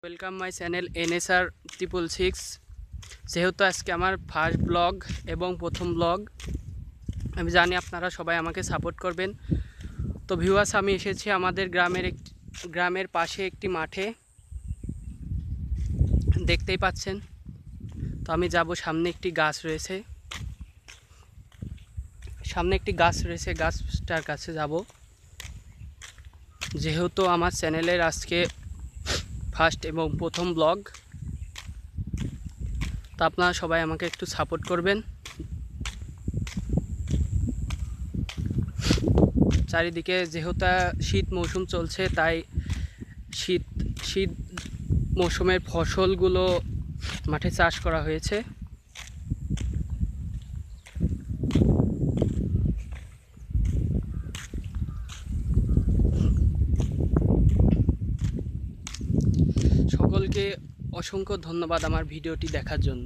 Welcome my channel NSR 666। যেহেতু আজকে আমার ফার্স্ট ব্লগ এবং প্রথম ব্লগ, আমি জানি আপনারা সবাই আমাকে সাপোর্ট করবেন। তো ভিউয়ার্স, আমি এসেছি আমাদের গ্রামের পাশে একটি মাঠে, দেখতেই পাচ্ছেন। তো আমি যাব, সামনে একটি গাছ রয়েছে, গাছটার কাছে যাব। যেহেতু আমার চ্যানেলের আজকে ফার্স্ট এবং প্রথম ব্লগ, তো আপনারা সবাই আমাকে একটু সাপোর্ট করবেন। চারিদিকে যেহেতু শীত মৌসুম চলছে, তাই শীত মৌসুমের ফসলগুলো মাঠে চাষ করা হয়েছে। সকলকে অসংখ্য ধন্যবাদ আমার ভিডিওটি দেখার জন্য।